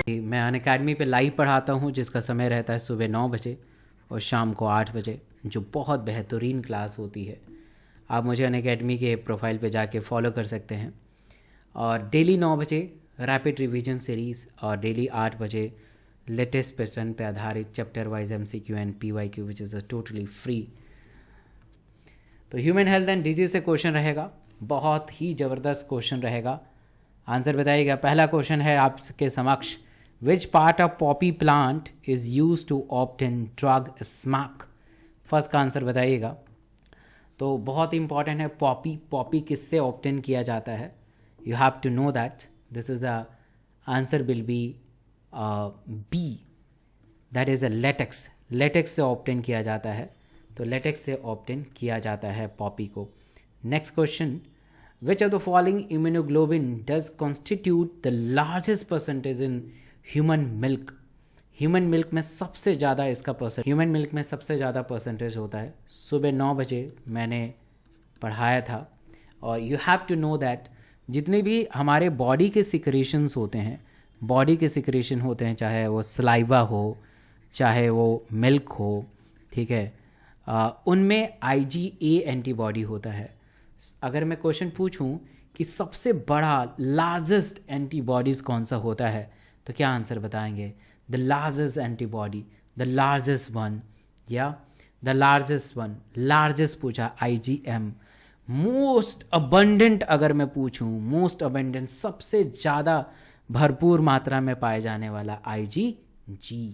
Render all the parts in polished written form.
मैं अनअकैडमी पे लाइव पढ़ाता हूँ, जिसका समय रहता है सुबह 9 बजे और शाम को 8 बजे, जो बहुत बेहतरीन क्लास होती है। आप मुझे अनअकैडमी के प्रोफाइल पे जाके फॉलो कर सकते हैं। और डेली 9 बजे रैपिड रिवीजन सीरीज़ और डेली 8 बजे लेटेस्ट पैटर्न पे आधारित chapter wise MCQ and PYQ which is totally free. तो ह्यूमन हेल्थ एंड डिजीज से क्वेश्चन रहेगा, बहुत ही ज़बरदस्त क्वेश्चन रहेगा। आंसर बताइएगा। पहला क्वेश्चन है आपके समक्ष, which part of poppy plant is use to obtain drug smack. First का आंसर बताइएगा। तो बहुत इंपॉर्टेंट है, पॉपी किससे ऑब्टेन किया जाता है, you have to know that. This is the answer will be B, that is a latex. Latex से ऑब्टेन किया जाता है, तो लेटेक्स से ऑब्टेन किया जाता है पॉपी को। Next question, which of the following immunoglobulin does constitute the largest percentage in human milk. Human milk में सबसे ज़्यादा इसका परसेंटेज होता है। सुबह 9 बजे मैंने पढ़ाया था। और you have to know that जितने भी हमारे बॉडी के सिक्रेशंस होते हैं, चाहे वो सलाइवा हो, चाहे वो मिल्क हो, ठीक है, उनमें IgA एंटीबॉडी होता है। अगर मैं क्वेश्चन पूछूं कि सबसे बड़ा लार्जेस्ट एंटीबॉडीज़ कौन सा होता है, तो क्या आंसर बताएंगे? The largest antibody, the largest one, या द लार्जेस्ट पूछा IgM। मोस्ट अबंडेंट अगर मैं पूछूं, मोस्ट अबंडेंट सबसे ज़्यादा भरपूर मात्रा में पाए जाने वाला IgG।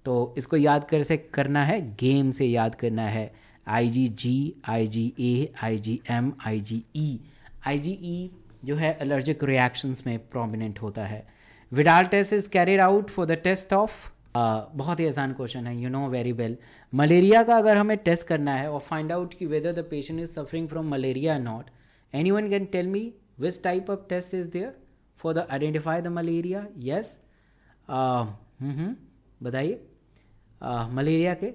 तो इसको याद करना है, गेम से याद करना है। IgG, IgA, IgM, IgE। IgE जो है एलर्जिक रिएक्शंस में प्रोमिनेंट होता है। Widal test is carried out for the test of, बहुत ही आसान क्वेश्चन है, you know very well. Malaria का अगर हमें टेस्ट करना है और फाइंड आउट कि whether the patient is suffering from malaria not, anyone can tell me which type of test is there for the identify the malaria? Yes, बताइए। Malaria के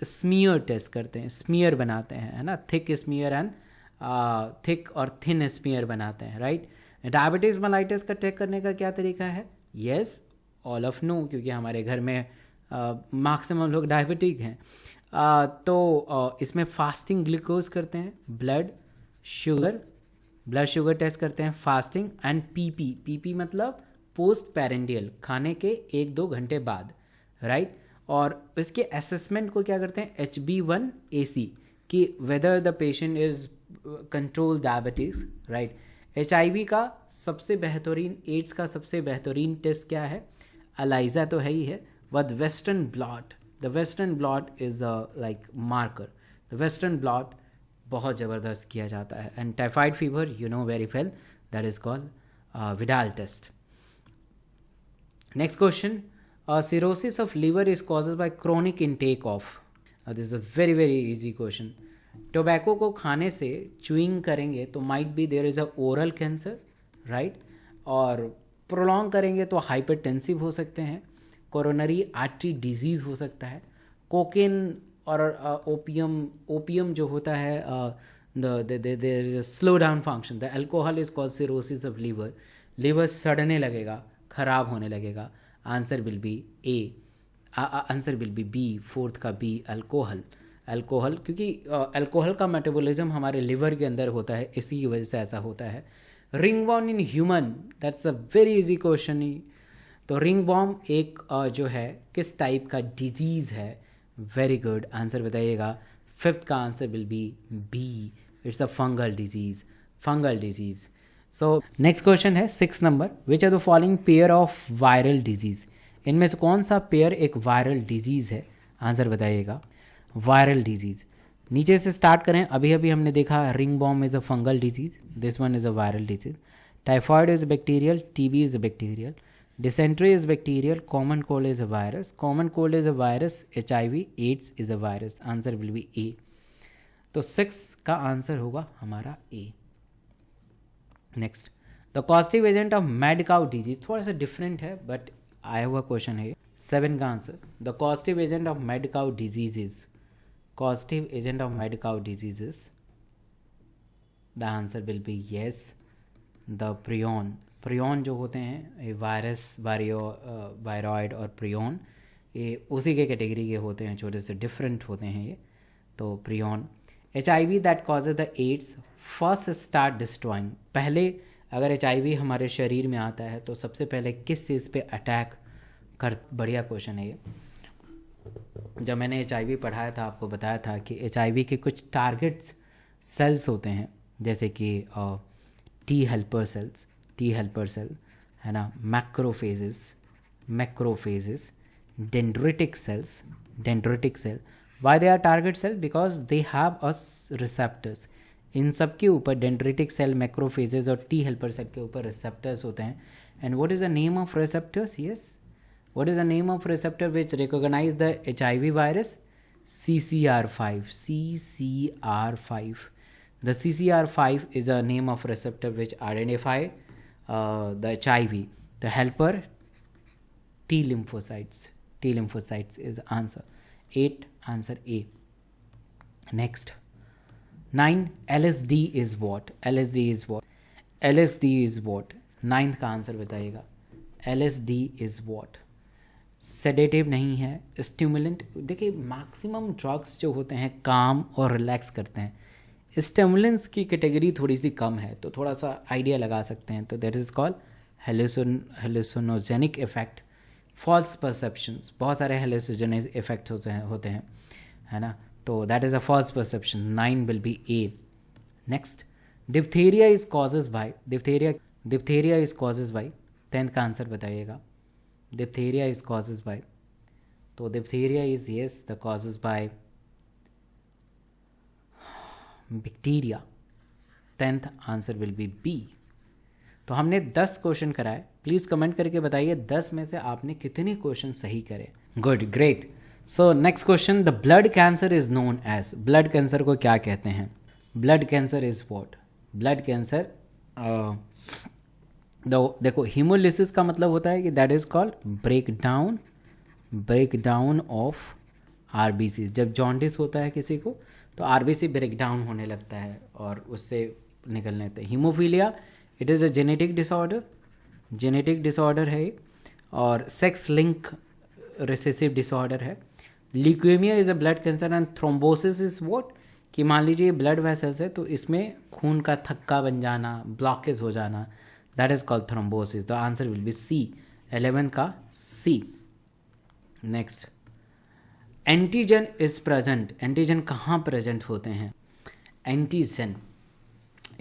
smear test करते हैं, स्मीयर बनाते हैं, है ना, थिक स्मीयर एंड थिक और thin smear बनाते हैं, राइट। डायबिटीज़ मेलाइटिस का टेस्ट करने का क्या तरीका है? यस, ऑल ऑफ नो, क्योंकि हमारे घर में मैक्सिमम लोग डायबिटिक हैं। तो इसमें फास्टिंग ग्लूकोज करते हैं, ब्लड शुगर टेस्ट करते हैं, फास्टिंग एंड पीपी मतलब पोस्ट पेरेंडियल, खाने के 1-2 घंटे बाद, राइट। और इसके असेसमेंट को क्या करते हैं? HB1AC कि whether the patient is control diabetes, right. HIV का सबसे बेहतरीन, एड्स का सबसे बेहतरीन टेस्ट क्या है? अलाइजा तो है ही है, but western blot is like marker. The western blot बहुत ज़बरदस्त किया जाता है। And typhoid fever, you know very well, that is called Widal test. Next question, cirrhosis of liver is caused by chronic intake of, this is a very very easy question। Tobacco को खाने से chewing करेंगे तो might be there is a oral cancer, right. और prolong करेंगे तो hypertensive हो सकते हैं, कोरोनरी आर्टरी डिजीज़ हो सकता है। कोकेन और ओपियम जो होता है, there is a slow down function. The alcohol is called cirrhosis of liver सड़ने लगेगा, खराब होने लगेगा। Answer will be A, answer will be B, fourth का बी, अल्कोहल, क्योंकि अल्कोहल का मेटाबॉलिज्म हमारे लिवर के अंदर होता है, इसी की वजह से ऐसा होता है। Ringworm in human, that's a very easy question. तो रिंग वॉर्म एक जो है किस टाइप का डिजीज़ है? वेरी गुड, आंसर बताइएगा। फिफ्थ का answer will be B, it's a fungal disease. So next question है 6 number, which are the following pair of viral disease. इनमें से कौन सा पेयर एक वायरल डिजीज़ है? आंसर बताइएगा। वायरल डिजीज़, नीचे से स्टार्ट करें। अभी हमने देखा ring worm is a fungal disease, this one is a viral disease. Typhoid is bacterial, TB is bacterial, dysentery is bacterial, common cold is a virus, HIV AIDS is a virus. Answer will be A. तो 6 का answer होगा हमारा A. Next, the causative agent of mad cow disease, थोड़ा सा different है but आया हुआ question है। 7 का answer, the causative agent of mad cow disease the answer will B yes, the prion. Prion जो होते हैं ये वायरस, वायरॉइड और प्रियॉन ये उसी के कैटेगरी के होते हैं, छोटे से डिफरेंट होते हैं ये। तो prion. HIV that causes the AIDS first start destroying, पहले अगर HIV हमारे शरीर में आता है तो सबसे पहले किस चीज़ पे अटैक कर, बढ़िया क्वेश्चन है ये। जब मैंने HIV पढ़ाया था आपको बताया था कि HIV के कुछ टारगेट्स सेल्स होते हैं, जैसे कि टी हेल्पर सेल है ना, macrophages, dendritic cell. Why they are target cell? Because they have us receptors. इन सब के ऊपर डेंड्रिटिक सेल, मैक्रोफेजेस और टी हेल्पर सेल के ऊपर रिसेप्टर्स होते हैं। And what is the name of receptors? Yes, what is the name of receptor which recognize the HIV virus? CCR5. The CCR5 is a name of receptor which identify the HIV. The helper T lymphocytes is the answer. 8, answer A. Next. 9, LSD is what? LSD is what? 9th का answer बताइएगा। LSD is what? Sedative नहीं है, stimulant. देखिए maximum drugs जो होते हैं काम और रिलैक्स करते हैं, स्टिमुलेंट्स की कैटेगरी थोड़ी सी कम है, तो थोड़ा सा आइडिया लगा सकते हैं। तो that is called hallucinogenic effect, false perceptions. बहुत सारे हेलुसिनोजेनिक इफेक्ट होते हैं है ना, तो that is a false perception. 9 will be A. Next, diphtheria is causes by 10th का आंसर बताइएगा। diphtheria is causes by, तो diphtheria is yes the causes by bacteria। 10th answer will be B। तो हमने 10 question कराए। Please comment करके बताइए 10 में से आपने कितने क्वेश्चन सही करे। Good, great. So next question, the blood cancer is known as, blood cancer को क्या कहते हैं? Blood cancer is what? Blood cancer देखो हीमोलिसिस का मतलब होता है कि that is called break down of RBC. जब जॉन्डिस होता है किसी को तो आरबीसी ब्रेक डाउन होने लगता है और उससे निकलने लगता है। Haemophilia it is a genetic disorder है और सेक्स लिंक रिसेसिव डिसऑर्डर है। Leukaemia is a blood cancer and thrombosis is what? कि मान लीजिए ब्लड वेसल्स है तो इसमें खून का थक्का बन जाना, ब्लॉकेज हो जाना, that is called thrombosis। the answer will be C, 11 का C। next, antigen is present. Antigen कहाँ प्रेजेंट होते हैं? एंटीजन,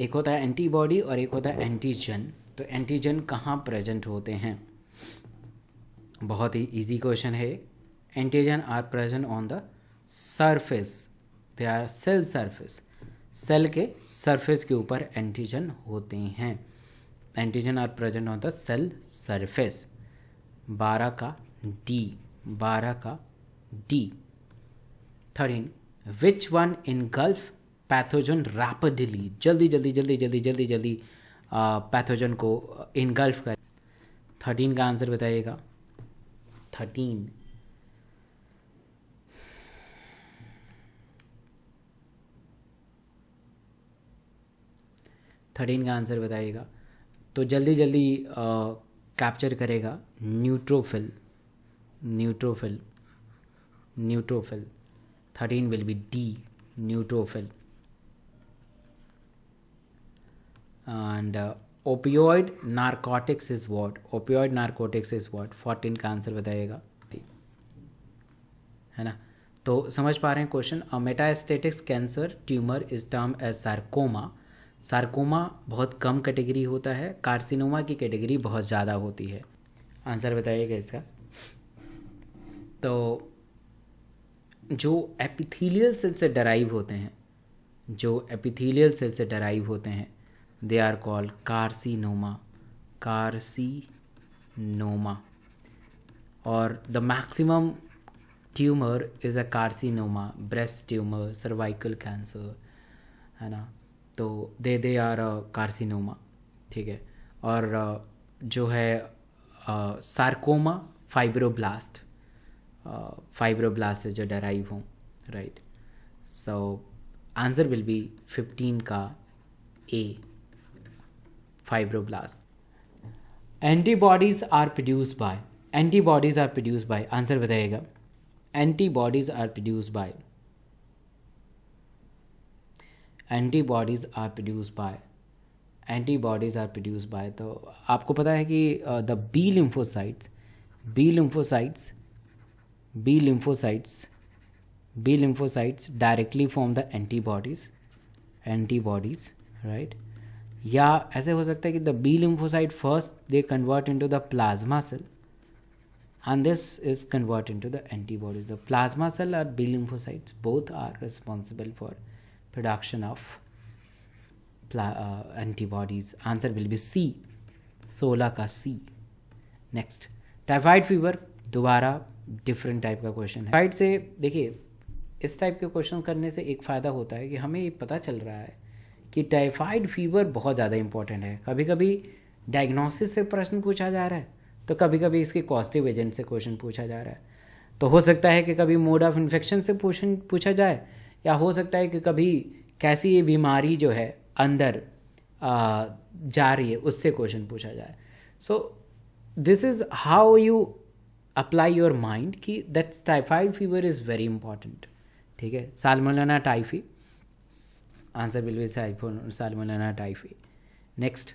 एक होता है एंटीबॉडी और एक होता है एंटीजन। तो एंटीजन कहाँ प्रेजेंट होते हैं? बहुत ही इजी क्वेश्चन है। Antigen are present on the surface, they are cell surface. Cell के सरफेस के ऊपर एंटीजन होते हैं। Antigen are present on the cell surface. 12 का D. 13, which one engulf pathogen rapidly? जल्दी पैथोजन को इनगल्फ कर। 13 का आंसर बताइएगा। 13 का आंसर बताइएगा। तो जल्दी कैप्चर करेगा neutrophil. 13 will be D, neutrophil. And opioid narcotics is what? 14 का आंसर बताइएगा, है ना। तो समझ पा रहे हैं question. Metastatic cancer tumour is term as sarcoma. Sarcoma बहुत कम कैटेगरी होता है, कार्सिनोमा की कैटेगरी बहुत ज़्यादा होती है। आंसर बताइएगा इसका। तो जो एपिथेलियल सेल से डराइव होते हैं, दे आर कॉल्ड कार्सिनोमा। और the maximum tumour is a carcinoma, breast tumour, cervical cancer, है ना। तो दे आर कार्सिनोमा, ठीक है। और जो है सार्कोमा फाइब्रोब्लास्ट से जो डराइव हों, right. So answer will be 15 का A, fibroblast. Antibodies are produce by, antibodies are produce by, answer बताइएगा। Antibodies are produce by, antibodies are produce by, antibodies are produce by. तो आपको पता है कि the B lymphocytes, B lymphocytes, B lymphocytes, B lymphocytes directly form the antibodies, antibodies, right. या ऐसे हो सकता है कि the B lymphocyte first they convert into the plasma cell and this is converted into the antibodies. The plasma cell or B lymphocytes both are responsible for production of antibodies. Answer will be C, 16 का C. Next, typhoid fever, दोबारा different type का question है। Typhoid से देखिए, इस type के question करने से एक फ़ायदा होता है कि हमें ये पता चल रहा है कि टाइफाइड फीवर बहुत ज़्यादा इंपॉर्टेंट है। कभी कभी डायग्नोसिस से प्रश्न पूछा जा रहा है, तो कभी कभी इसके कॉस्टिव एजेंट से क्वेश्चन पूछा जा रहा है। तो हो सकता है कि कभी मोड ऑफ इन्फेक्शन से पूछा जाए, या हो सकता है कि कभी कैसी ये बीमारी जो है अंदर जा रही है उससे क्वेश्चन पूछा जाए। So this is how you apply your mind कि that typhoid fever is very important. ठीक है, salmonella typhi, answer will be salmonella typhi. Next,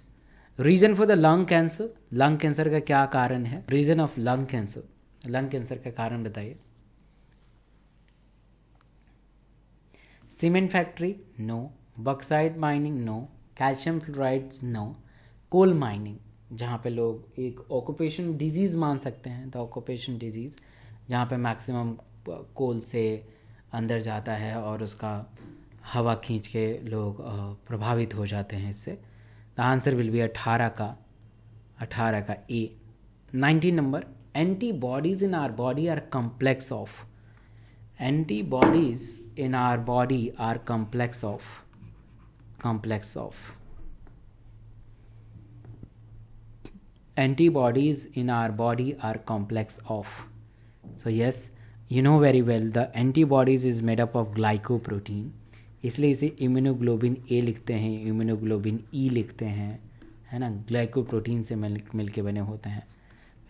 reason for the lung cancer, lung cancer का क्या कारण है? Reason of lung cancer, lung cancer का कारण बताइए। Cement factory, no. Bauxite mining, no. Calcium fluorides, no. Coal mining, जहाँ पे लोग एक ऑक्यूपेशन डिजीज़ मान सकते हैं, द ऑक्यूपेशन डिजीज़, जहाँ पे मैक्सिमम कोल से अंदर जाता है और उसका हवा खींच के लोग प्रभावित हो जाते हैं इससे। द आंसर विल बी 18 का ए। 19 नंबर, antibodies in our body are complex of, antibodies in our body are complex of, antibodies in our body are complex of. So yes, you know very well the antibodies is made up of glycoprotein, इसलिए इसे immunoglobulin ए लिखते हैं, immunoglobulin ई लिखते हैं, है ना। Glycoprotein से मिल के बने होते हैं,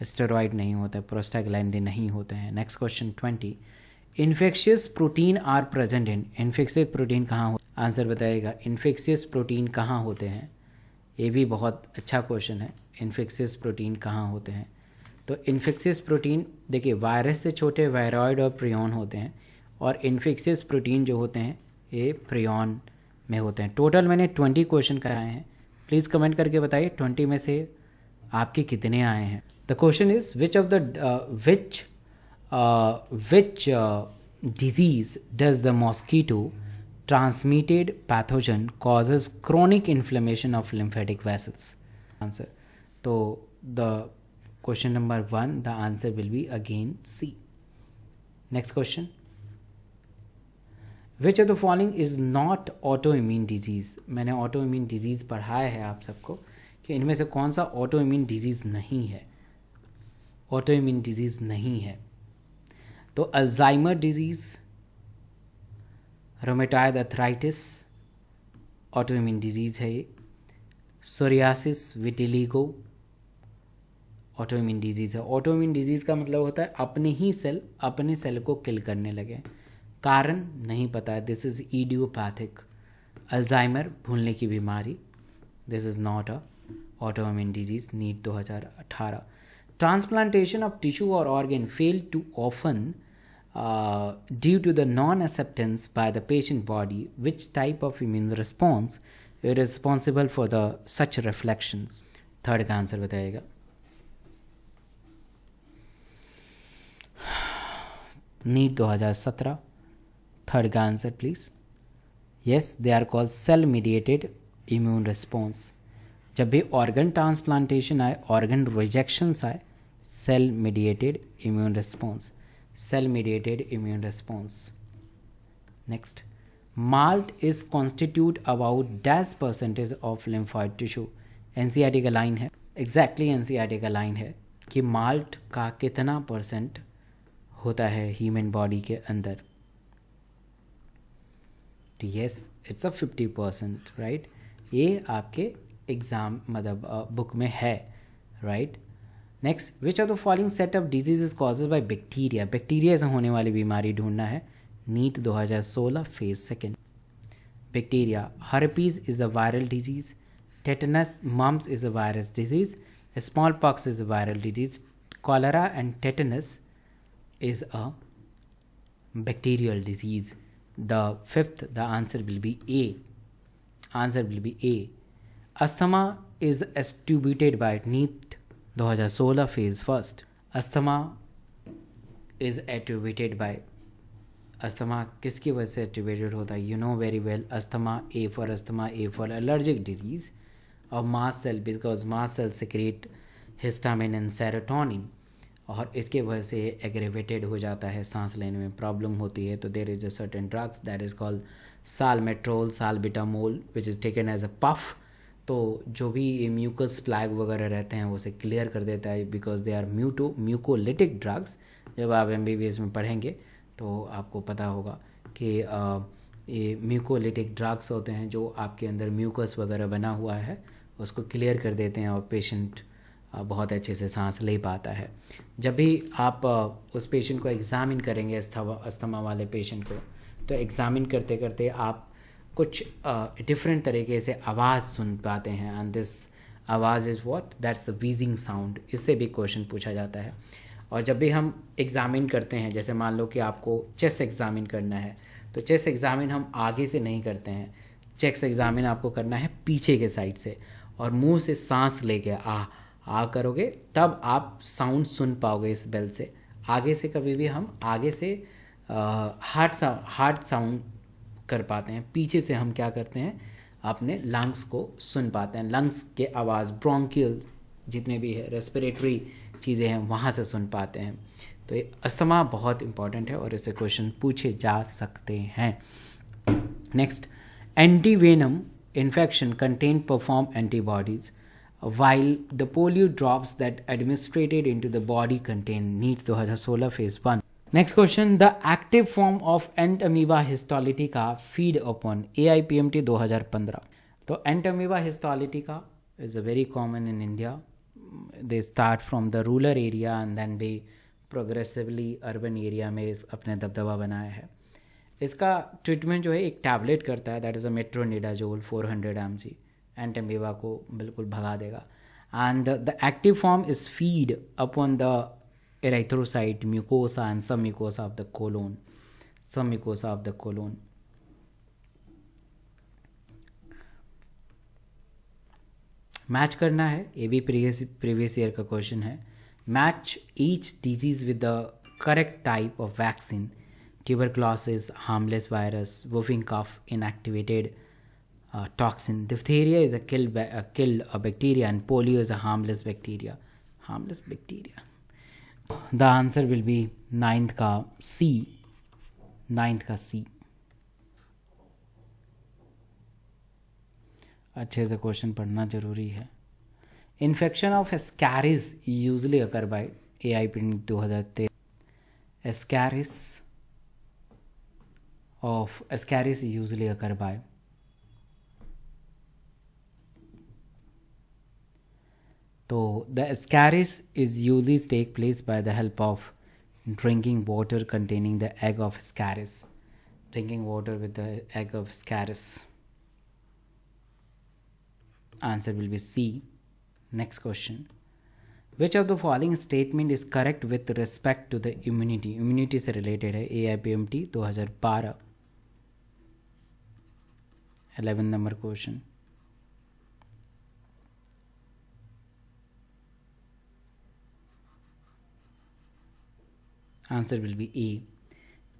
स्टेरॉइड नहीं होता है, प्रोस्टाग्लैंडिन नहीं होते हैं। Next question 20, infectious protein are present in, infectious protein कहाँ हो, आंसर बताइएगा। इन्फेक्शियस प्रोटीन कहाँ होते हैं? ये भी बहुत अच्छा क्वेश्चन है, इन्फेक्शियस प्रोटीन कहाँ होते हैं? तो इन्फेक्शियस प्रोटीन देखिए, वायरस से छोटे वायरॉइड और प्रियॉन होते हैं, और इन्फेक्शियस प्रोटीन जो होते हैं ये प्रियॉन में होते हैं। टोटल मैंने 20 क्वेश्चन कराए हैं, प्लीज़ कमेंट करके बताइए 20 में से आपके कितने आए हैं। The question is which disease does the mosquito transmitted pathogen causes chronic inflammation of lymphatic vessels? Answer. So the question number 1, the answer will be again C. Next question, which of the following is not autoimmune disease? मैंने autoimmune disease पढ़ाया है आप सबको कि इनमें से कौन सा autoimmune disease नहीं है, autoimmune disease नहीं है। तो Alzheimer disease, rheumatoid arthritis autoimmune disease है ये। सोरियासिस, विटिलिगो ऑटोइम्यून डिजीज़ है। ऑटोइम्यून डिजीज़ का मतलब होता है अपने सेल को किल करने लगे, कारण नहीं पता है, दिस इज़ इडियोपैथिक। अल्जाइमर, भूलने की बीमारी, this is not a autoimmune disease, NEET 2018। Transplantation of tissue और organ fail to often due to the non-acceptance by the patient body, which type of immune response is responsible for the such reflections? Third का answer बताइएगा। NEET 2017, third का answer please. Yes, they are called cell mediated immune response. जब भी organ transplantation आए, organ rejections आए, cell mediated immune response, cell mediated immune response. Next, malt is constitute about %% of lymphoid tissue. NCERT का line है, exactly NCERT का line है कि malt का कितना % होता है ह्यूमन बॉडी के अंदर। Yes, it's a 50%, right. ये आपके एग्ज़ाम मतलब बुक में है, right. Next, which of the following set of disease causes by bacteria. Bacteria से होने वाली बीमारी ढूंढना है. NEET 2016 phase second. Bacteria. Herpes is a viral disease. Tetanus mumps is a virus disease. Smallpox is a viral disease. Cholera and tetanus is a bacterial disease. The fifth, the answer will be A. Answer will be A. Asthma is attributed by NEET 2016 phase first. Asthma is attributed by. Asthma किसकी वजह से attributed होता है? You know very well. Asthma, A for asthma, A for allergic disease. और mast cell, because mast cell secrete histamine and serotonin. और इसके वजह से एग्रेवेटेड हो जाता है, सांस लेने में प्रॉब्लम होती है. तो there is a certain drugs that is called salmeterol, salbutamol, which is taken as a puff. तो जो भी म्यूकस प्लैग वगैरह रहते हैं वो उसे क्लियर कर देता है, because they are mucolytic drugs. जब आप MBBS में पढ़ेंगे तो आपको पता होगा कि ये म्यूकोलिटिक ड्रग्स होते हैं जो आपके अंदर म्यूकस वगैरह बना हुआ है उसको क्लियर कर देते हैं और पेशेंट बहुत अच्छे से सांस ले पाता है. जब भी आप उस पेशेंट को एग्ज़ामिन करेंगे, अस्थमा वाले पेशेंट को, तो एग्ज़ामिन करते करते आप कुछ डिफरेंट तरीके से आवाज़ सुन पाते हैं. एंड दिस आवाज़ is what, that's a wheezing sound. इससे भी क्वेश्चन पूछा जाता है. और जब भी हम एग्ज़ामिन करते हैं, जैसे मान लो कि आपको चेस्ट एग्ज़ामिन करना है, तो चेस्ट एग्ज़ामिन हम आगे से नहीं करते हैं. चेस्ट एग्ज़ामिन आपको करना है पीछे के साइड से, और मुंह से सांस लेके आ करोगे, तब आप साउंड सुन पाओगे इस बेल से. आगे से कभी भी हम आगे से हार्ट साउंड कर पाते हैं. पीछे से हम क्या करते हैं, अपने लंग्स को सुन पाते हैं. लंग्स के आवाज़, ब्रोंकियल जितने भी है रेस्पिरेटरी चीज़ें हैं वहाँ से सुन पाते हैं. तो ये अस्थमा बहुत इंपॉर्टेंट है और इससे क्वेश्चन पूछे जा सकते हैं. Next, antivenom infection contain perform antibodies while the polio drops that administered into the body contain. NEET 2016 phase 1. Next question, the active form of Entamoeba histolytica feed upon. AIPMT 2015. तो Entamoeba histolytica is a very common in India. They start from the rural area and then they progressively urban area में अपने दबदबा बनाया है. इसका treatment जो है एक टैबलेट करता है, that is a metronidazole 400 mg. Entamoeba को बिल्कुल भगा देगा. And the active form is feed upon the erythrocyte mucosa and some mucosa of the colon. Match करना है, ये भी प्रीवियस ईयर का क्वेश्चन है. Match each disease with the correct type of vaccine. Tuberculosis, harmless virus, whooping cough, inactivated toxin. Diphtheria is a killed bacteria and polio is a harmless bacteria. The answer will be ninth का C. अच्छे से question पढ़ना जरूरी है. Infection of Ascaris usually occur by AIPMT 2013. Ascaris usually occur by. So the ascaris is usually take place by the help of drinking water containing the egg of ascaris. Drinking water with the egg of ascaris. Answer will be C. Next question. Which of the following statement is correct with respect to the immunity? Immunity से related है. AIPMT 2012. 11 number question. Answer will be A.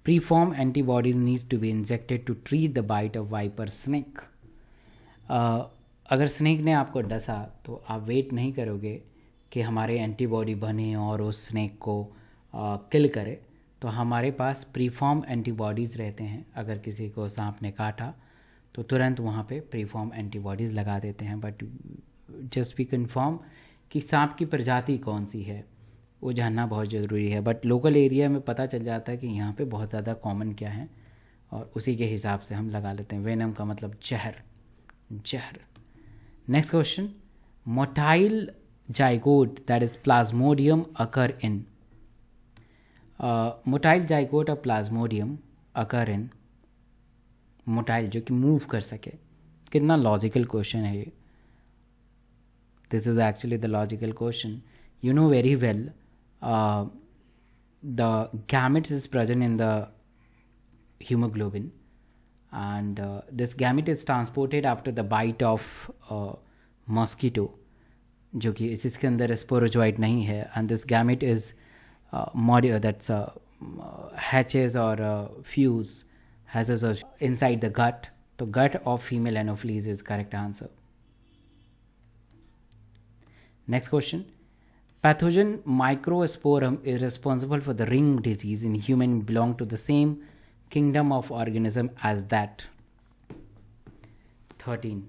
Preform antibodies needs to be injected to treat the bite of viper snake. अगर snake ने आपको डसा तो आप wait नहीं करोगे कि हमारे एंटीबॉडी बने और उस स्नेक को किल करे. तो हमारे पास प्रीफॉर्म एंटीबॉडीज़ रहते हैं. अगर किसी को सांप ने काटा तो तुरंत वहाँ पे प्रीफॉर्म एंटीबॉडीज़ लगा देते हैं. बट जस्ट बी कन्फर्म कि सांप की प्रजाति कौन सी है वो जानना बहुत ज़रूरी है. बट लोकल एरिया में पता चल जाता है कि यहाँ पे बहुत ज़्यादा कॉमन क्या है और उसी के हिसाब से हम लगा लेते हैं. वेनम का मतलब जहर. Next question, motile zygote, that is plasmodium, occur in? Motile zygote और प्लाज्मोडियम अकर इन, मोटाइल जो कि मूव कर सके. कितना लॉजिकल क्वेश्चन है ये. This is actually the logical question. You know very well the gametes is present in the hemoglobin, and this gamete is transported after the bite of mosquito, जो कि इसके अंदर स्पोरोजोइट नहीं है, and this gamete is that's hatches or fuse has inside the gut. So gut of female Anopheles is correct answer. Next question. Pathogen Microsporum is responsible for the ring disease in human, belong to the same kingdom of organism as that. 13.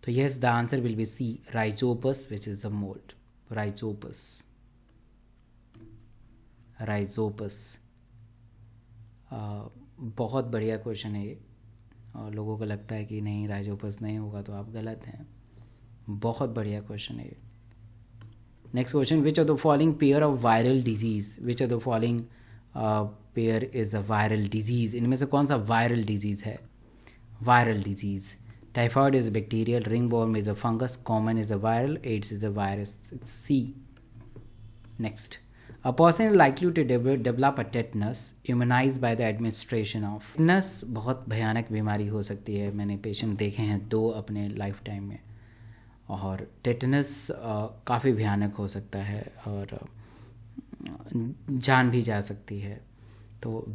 So yes, the answer will be C, Rhizopus, which is the mold. Rhizopus. बहुत बढ़िया question है ये, और लोगों को लगता है कि नहीं राइजोपस नहीं होगा तो आप गलत हैं. बहुत बढ़िया क्वेश्चन है ये. Next question. Which of the following pair of viral disease, which of the following pair is a viral disease, इनमें से कौन सा वायरल डिजीज है? Viral disease. Typhoid is bacterial, ringworm is a fungus, common is a viral, AIDS is a virus. It's C. Next. A person is likely to develop a tetanus immunized by the administration of. Tetanus बहुत भयानक बीमारी हो सकती है. मैंने patient देखे हैं 2 अपने लाइफ टाइम में, और टेटनस काफ़ी भयानक हो सकता है और जान भी जा सकती है. तो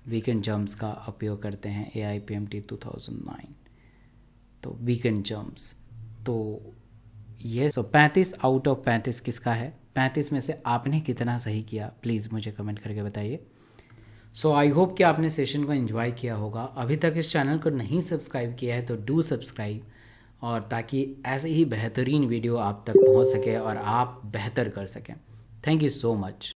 वीकेंड जर्म्स का उपयोग करते हैं AIPMT 2009. तो वीकेंड जर्म्स. तो ये 35 आउट ऑफ 35 किसका है? 35 में से आपने कितना सही किया प्लीज़ मुझे कमेंट करके बताइए. सो आई होप कि आपने सेशन को एंजॉय किया होगा. अभी तक इस चैनल को नहीं सब्सक्राइब किया है तो डू सब्सक्राइब, और ताकि ऐसे ही बेहतरीन वीडियो आप तक पहुंच सके और आप बेहतर कर सकें. Thank you so much.